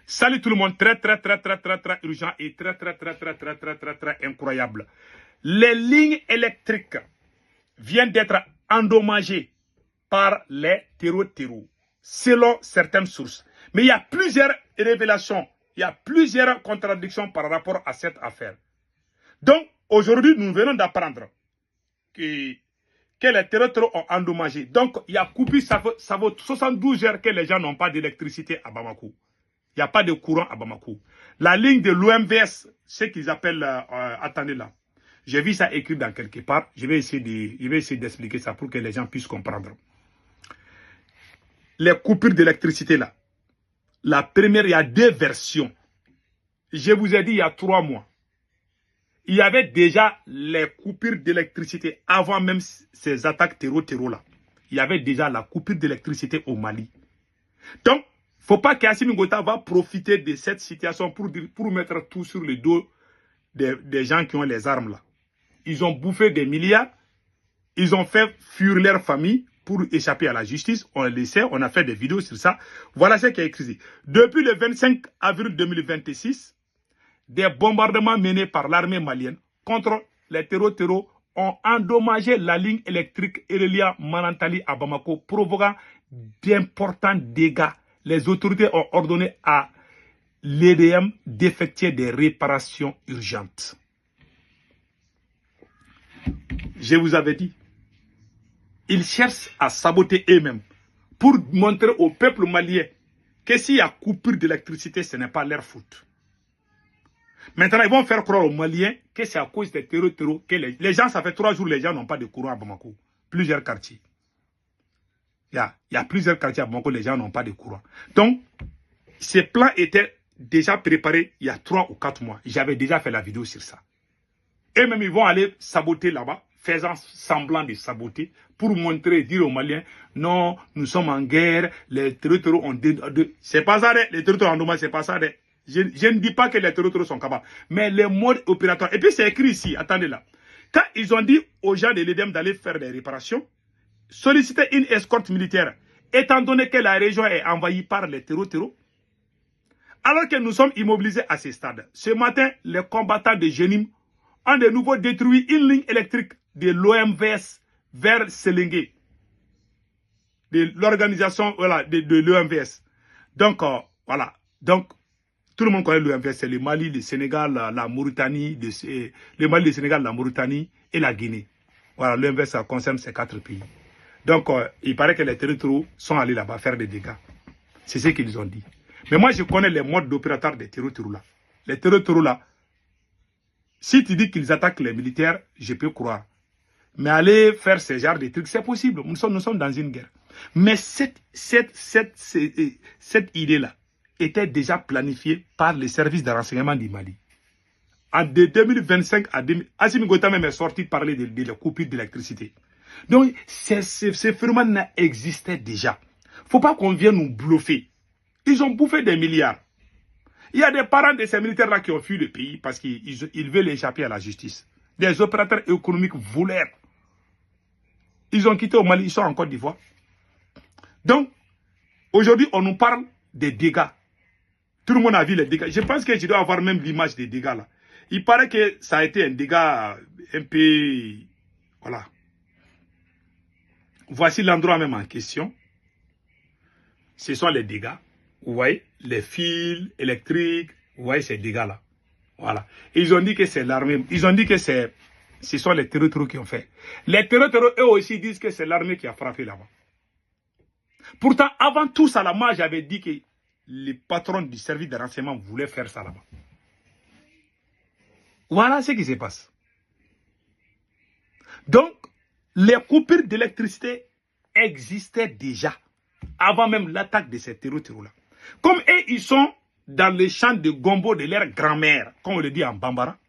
Salut tout le monde, très urgent et très incroyable. Les lignes électriques viennent d'être endommagées par les terreaux, selon certaines sources. Mais il y a plusieurs révélations, il y a plusieurs contradictions par rapport à cette affaire. Donc, aujourd'hui, nous venons d'apprendre que les terreaux ont endommagé. Donc, il y a coupé, ça vaut 72 heures que les gens n'ont pas d'électricité à Bamako. Il n'y a pas de courant à Bamako. La ligne de l'OMVS, ce qu'ils appellent, attendez là, j'ai vu ça écrit dans quelque part, je vais essayer d'expliquer ça pour que les gens puissent comprendre. Les coupures d'électricité là, la première, il y a deux versions. Je vous ai dit il y a 3 mois. Il y avait déjà les coupures d'électricité avant même ces attaques terreau là. Il y avait déjà la coupure d'électricité au Mali. Donc, il ne faut pas qu'Assimi Goïta va profiter de cette situation pour mettre tout sur le dos des gens qui ont les armes là. Ils ont bouffé des milliards, ils ont fait fuir leur famille pour échapper à la justice. On le sait, on a fait des vidéos sur ça. Voilà ce qui est écrit. Depuis le 25 avril 2026, des bombardements menés par l'armée malienne contre les terreaux ont endommagé la ligne électrique Erelia-Manantali à Bamako, provoquant d'importants dégâts. Les autorités ont ordonné à l'EDM d'effectuer des réparations urgentes. Je vous avais dit, ils cherchent à saboter eux-mêmes pour montrer au peuple malien que s'il y a coupure d'électricité, ce n'est pas leur faute. Maintenant, ils vont faire croire aux Maliens que c'est à cause des terreaux que les gens, ça fait 3 jours, les gens n'ont pas de courant à Bamako. Plusieurs quartiers. Il y a plusieurs quartiers à Bamako, les gens n'ont pas de courant. Donc, ces plans étaient déjà préparés il y a 3 ou 4 mois. J'avais déjà fait la vidéo sur ça. Eux-mêmes, ils vont aller saboter là-bas, faisant semblant de saboter, pour montrer, dire aux Maliens, non, nous sommes en guerre, les terreaux ont... C'est pas ça, les terreaux ont endommagé, c'est pas ça. Je ne dis pas que les terreaux sont capables, mais les modes opératoires. Et puis c'est écrit ici, attendez là. Quand ils ont dit aux gens de l'EDM d'aller faire des réparations, solliciter une escorte militaire, étant donné que la région est envahie par les terreaux, alors que nous sommes immobilisés à ce stade. Ce matin, les combattants de Jenim ont de nouveau détruit une ligne électrique de l'OMVS vers Selingué, de l'organisation voilà, de l'OMVS. Donc, voilà. Donc, tout le monde connaît l'OMVS, c'est le Mali, le Sénégal, la Mauritanie, le Mali, le Sénégal, la Mauritanie et la Guinée. Voilà, l'OMVS, ça concerne ces 4 pays. Donc, il paraît que les terreaux sont allés là-bas faire des dégâts. C'est ce qu'ils ont dit. Mais moi, je connais les modes d'opérateur des terreaux là. Les terreaux là, si tu dis qu'ils attaquent les militaires, je peux croire. Mais aller faire ce genre de trucs, c'est possible. Nous sommes dans une guerre. Mais cette idée-là était déjà planifiée par les services de renseignement du Mali. En 2025 à 2000, Assimi Goïta même est sorti parler de la coupure d'électricité. Donc, ces phénomènes existaient déjà. Il ne faut pas qu'on vienne nous bluffer. Ils ont bouffé des milliards. Il y a des parents de ces militaires-là qui ont fui le pays parce qu'ils veulent échapper à la justice. Des opérateurs économiques voleurs. Ils ont quitté au Mali, ils sont en Côte d'Ivoire. Donc, aujourd'hui, on nous parle des dégâts. Tout le monde a vu les dégâts. Je pense que je dois avoir même l'image des dégâts là. Il paraît que ça a été un dégât un peu... Voilà. Voici l'endroit même en question. Ce sont les dégâts. Vous voyez, les fils électriques. Vous voyez ces dégâts-là. Voilà. Et ils ont dit que c'est l'armée. Ils ont dit que ce sont les terreaux qui ont fait. Les terreaux, eux aussi, disent que c'est l'armée qui a frappé là-bas. Pourtant, avant tout ça, là, moi, j'avais dit que les patrons du service de renseignement voulaient faire ça là-bas. Voilà ce qui se passe. Donc, les coupures d'électricité existaient déjà avant même l'attaque de ces terreaux-là. Comme eux, ils sont dans les champs de gombo de leur grand-mère, comme on le dit en Bambara.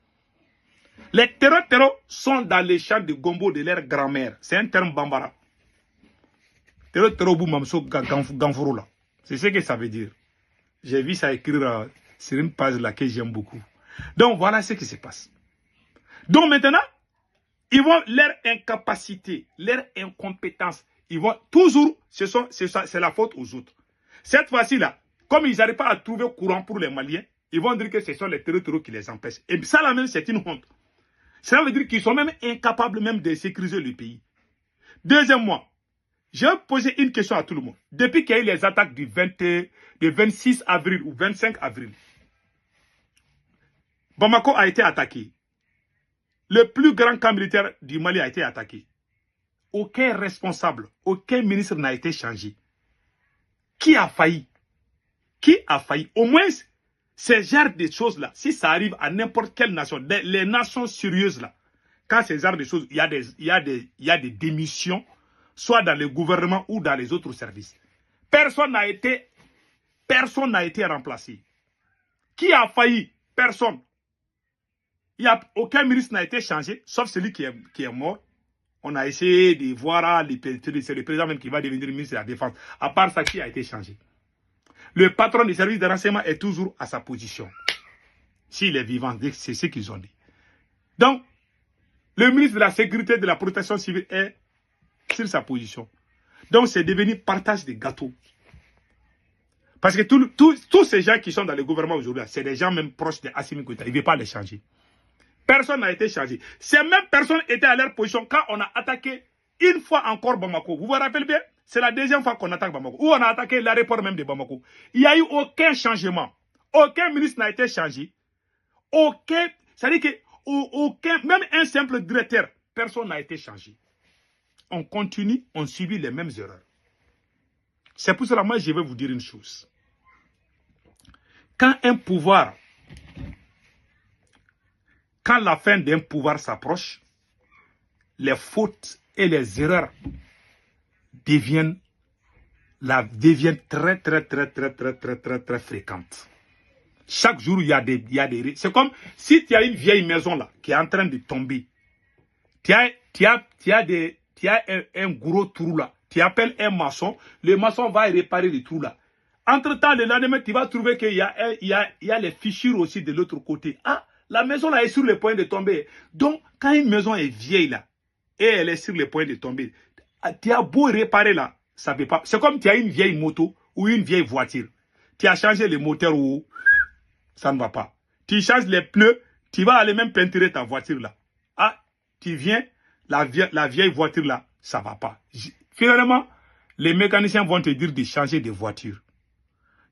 Les terreaux sont dans les champs de gombo de leur grand-mère. C'est un terme Bambara. C'est ce que ça veut dire. J'ai vu ça écrire sur une page là que j'aime beaucoup. Donc voilà ce qui se passe. Donc maintenant, ils vont leur incapacité, leur incompétence. Ils vont toujours, c'est la faute aux autres. Cette fois-ci là, Comme ils n'arrivent pas à trouver courant pour les Maliens, ils vont dire que ce sont les territoriaux qui les empêchent. Et ça, là même, c'est une honte. Cela veut dire qu'ils sont même incapables même de sécuriser le pays. Deuxièmement, j'ai posé une question à tout le monde. Depuis qu'il y a eu les attaques du 26 avril ou 25 avril, Bamako a été attaqué. Le plus grand camp militaire du Mali a été attaqué. Aucun responsable, aucun ministre n'a été changé. Qui a failli? Qui a failli? Au moins, ce genre de choses-là, si ça arrive à n'importe quelle nation, les nations sérieuses là, quand ce genre de choses, il y a des démissions, soit dans le gouvernement ou dans les autres services. Personne n'a été remplacé. Qui a failli? Personne. Aucun ministre n'a été changé, sauf celui qui est mort. On a essayé de voir, c'est le président même qui va devenir ministre de la Défense. À part ça, qui a été changé? Le patron des services de renseignement est toujours à sa position. S'il est vivant, c'est ce qu'ils ont dit. Donc, le ministre de la Sécurité et de la Protection civile est sur sa position. Donc, c'est devenu partage des gâteaux. Parce que tous ces gens qui sont dans le gouvernement aujourd'hui, c'est des gens même proches de Assimi Goïta. Il ne veut pas les changer. Personne n'a été changé. Ces mêmes personnes étaient à leur position quand on a attaqué une fois encore Bamako. Vous vous rappelez bien? C'est la deuxième fois qu'on attaque Bamako. Ou on a attaqué l'aéroport même de Bamako. Il n'y a eu aucun changement. Aucun ministre n'a été changé. C'est-à-dire que même un simple directeur, personne n'a été changé. On continue, on subit les mêmes erreurs. C'est pour cela, moi, je vais vous dire une chose. Quand la fin d'un pouvoir s'approche, les fautes et les erreurs deviennent très fréquentes. Chaque jour, il y a des... C'est comme si tu as une vieille maison là, qui est en train de tomber. Tu as un gros trou là. Tu appelles un maçon, le maçon va réparer le trou là. Entre-temps, le lendemain, tu vas trouver qu'il y a les fissures aussi de l'autre côté. Ah, la maison là est sur le point de tomber. Donc, quand une maison est vieille là, et elle est sur le point de tomber, tu as beau réparer là, ça ne fait pas. C'est comme tu as une vieille moto ou une vieille voiture. Tu as changé le moteur ou ça ne va pas. Tu changes les pneus, tu vas aller même peinturer ta voiture là. Ah, tu viens, la vieille voiture là, ça ne va pas. Finalement, les mécaniciens vont te dire de changer de voiture.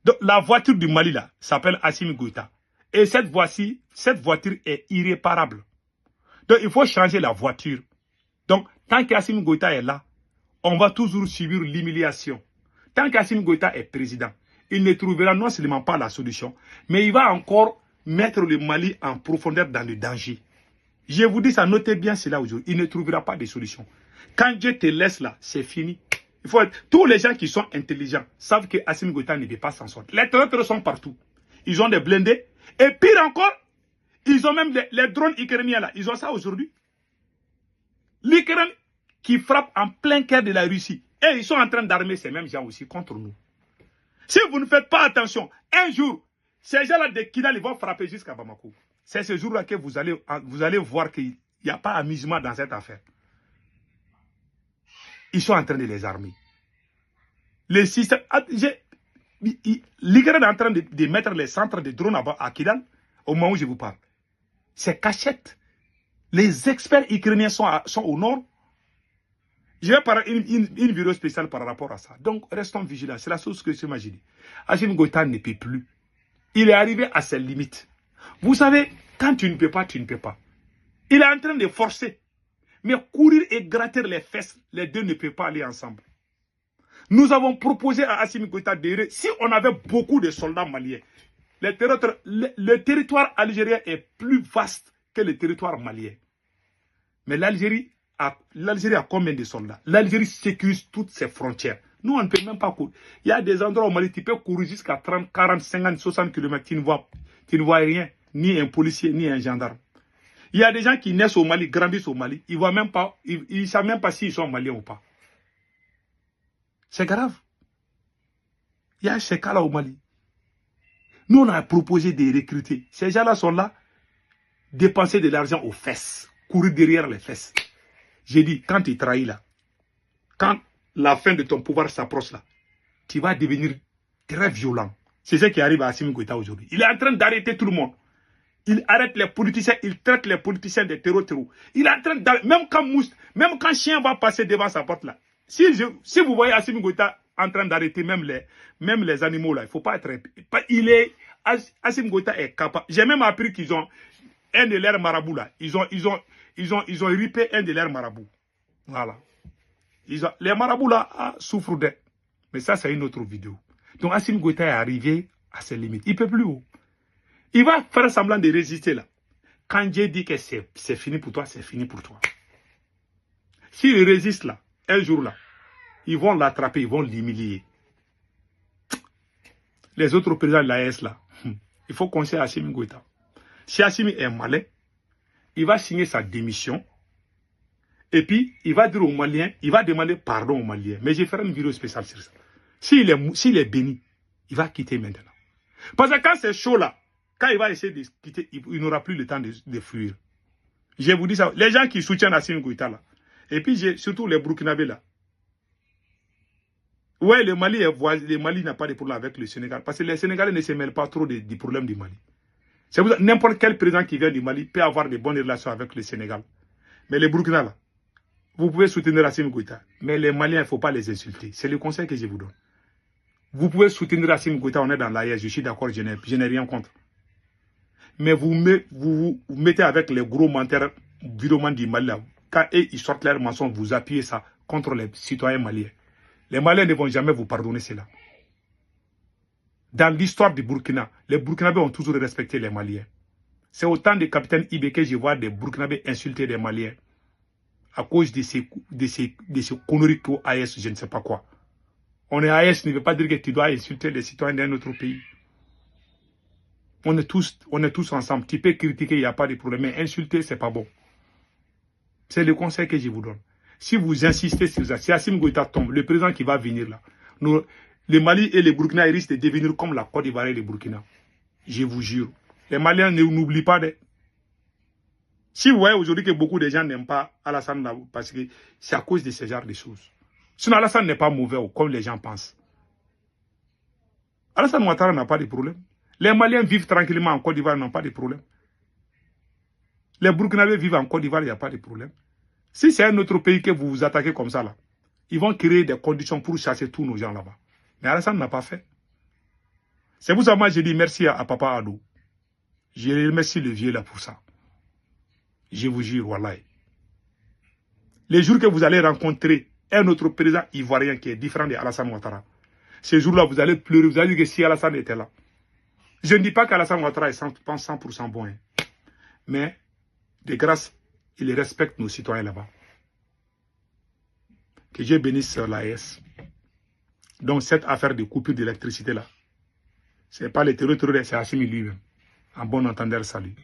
Donc, la voiture du Mali là s'appelle Assimi Goïta. Et cette voiture est irréparable. Donc, il faut changer la voiture. Donc, tant qu'Assimi Goïta est là, on va toujours subir l'humiliation. Tant qu'Assimi Goïta est président, il ne trouvera non seulement pas la solution, mais il va encore mettre le Mali en profondeur dans le danger. Je vous dis ça, notez bien cela aujourd'hui. Il ne trouvera pas de solution. Quand Dieu te laisse là, c'est fini. Tous les gens qui sont intelligents savent que Assimi Goïta ne peut pas s'en sortir. Les traîtres sont partout. Ils ont des blindés. Et pire encore, ils ont même les drones ukrainiens là. Ils ont ça aujourd'hui. L'Ukraine qui frappe en plein cœur de la Russie. Et ils sont en train d'armer ces mêmes gens aussi contre nous. Si vous ne faites pas attention, un jour, ces gens-là de Kidal, ils vont frapper jusqu'à Bamako. C'est ce jour-là que vous allez voir qu'il n'y a pas amusement dans cette affaire. Ils sont en train de les armer. Les systèmes... L'Ukraine est en train de mettre les centres de drones à Kidal, au moment où je vous parle. C'est cachette. Les experts ukrainiens sont au nord. Je vais faire une vidéo spéciale par rapport à ça. Donc, restons vigilants. C'est la chose que je m'imagine. Assimi Goïta ne peut plus. Il est arrivé à ses limites. Vous savez, quand tu ne peux pas, tu ne peux pas. Il est en train de forcer. Mais courir et gratter les fesses, les deux ne peuvent pas aller ensemble. Nous avons proposé à Assimi Goïta de... Si on avait beaucoup de soldats maliens, le territoire algérien est plus vaste que le territoire malien. Mais l'Algérie a combien de soldats? L'Algérie sécurise toutes ses frontières. Nous, on ne peut même pas courir. Il y a des endroits au Mali, tu peux courir jusqu'à 30, 40, 50, 60 km. Tu ne vois rien, ni un policier, ni un gendarme. Il y a des gens qui naissent au Mali, grandissent au Mali. Ils ne savent même pas s'ils sont maliens ou pas. C'est grave. Il y a ces cas-là au Mali. Nous, on a proposé de recruter. Ces gens-là sont là, dépenser de l'argent aux fesses, courir derrière les fesses. J'ai dit, quand tu trahis là, quand la fin de ton pouvoir s'approche là, tu vas devenir très violent. C'est ce qui arrive à Assimi Goïta aujourd'hui. Il est en train d'arrêter tout le monde. Il arrête les politiciens, il traite les politiciens de terreau. Il est en train d'arrêter, même quand chien va passer devant sa porte là. Si vous voyez Assimi Goïta en train d'arrêter même les animaux là, il ne faut pas être... Assimi Goïta est capable. J'ai même appris qu'ils ont un de leurs marabouts là. Ils ont ripé un de leurs marabouts. Voilà. Les marabouts là souffrent d'eux. Mais ça, c'est une autre vidéo. Donc Assimi Goïta est arrivé à ses limites. Il ne peut plus haut. Il va faire semblant de résister là. Quand Dieu dit que c'est fini pour toi, c'est fini pour toi. S'il résiste là, un jour là, ils vont l'attraper, ils vont l'humilier. Les autres présidents de l'AES là, il faut conseiller Assimi Goïta. Si Assimi est malin, il va signer sa démission. Et puis, il va dire aux Maliens, il va demander pardon aux Maliens. Mais je ferai une vidéo spéciale sur ça. S'il est béni, il va quitter maintenant. Parce que quand c'est chaud là, quand il va essayer de quitter, il n'aura plus le temps de fuir. Je vous dis ça. Les gens qui soutiennent Assimi Goïta là. Et puis, surtout les Burkinabés là. Ouais, le Mali n'a pas de problème avec le Sénégal. Parce que les Sénégalais ne se mêlent pas trop des problèmes du Mali. C'est pour ça n'importe quel président qui vient du Mali peut avoir de bonnes relations avec le Sénégal. Mais les Burkina là, vous pouvez soutenir Assimi Goïta. Mais les Maliens, il ne faut pas les insulter. C'est le conseil que je vous donne. Vous pouvez soutenir Assimi Goïta, on est dans l'AES, je suis d'accord, je n'ai rien contre. Mais vous mettez avec les gros menteurs viromans du Mali là. Quand ils sortent leurs mensonges, vous appuyez ça contre les citoyens maliens. Les Maliens ne vont jamais vous pardonner cela. Dans l'histoire du Burkina, les Burkinabés ont toujours respecté les Maliens. C'est au temps du capitaine Ibé que je vois des Burkinabés insulter des Maliens. À cause de ces conneries qu'au AES, je ne sais pas quoi. On est AES, ne veut pas dire que tu dois insulter les citoyens d'un autre pays. On est tous ensemble. Tu peux critiquer, il n'y a pas de problème. Mais insulter, ce n'est pas bon. C'est le conseil que je vous donne. Si vous insistez sur ça, si Assimi Goïta tombe, le président qui va venir là, le Mali et le Burkina risquent de devenir comme la Côte d'Ivoire et le Burkina. Je vous jure. Les Maliens n'oublient pas de... Si vous voyez aujourd'hui que beaucoup de gens n'aiment pas Alassane, parce que c'est à cause de ce genre de choses. Sinon, Alassane n'est pas mauvais, comme les gens pensent. Alassane Ouattara n'a pas de problème. Les Maliens vivent tranquillement en Côte d'Ivoire, n'ont pas de problème. Les Burkinabés vivent en Côte d'Ivoire, il n'y a pas de problème. Si c'est un autre pays que vous vous attaquez comme ça, là, ils vont créer des conditions pour chasser tous nos gens là-bas. Mais Alassane n'a pas fait. C'est pour ça que moi je dis merci à Papa Adou. Je remercie le vieux là pour ça. Je vous jure, wallahi. Les jours que vous allez rencontrer un autre président ivoirien qui est différent de Alassane Ouattara, ces jours-là, vous allez pleurer, vous allez dire que si Alassane était là. Je ne dis pas qu'Alassane Ouattara est 100% bon. Hein. Mais, de grâce, il respecte nos citoyens là-bas. Que Dieu bénisse l'AES. Donc, cette affaire de coupure d'électricité là, ce n'est pas les terroristes, c'est Assimi lui-même. En bon entendeur, salut.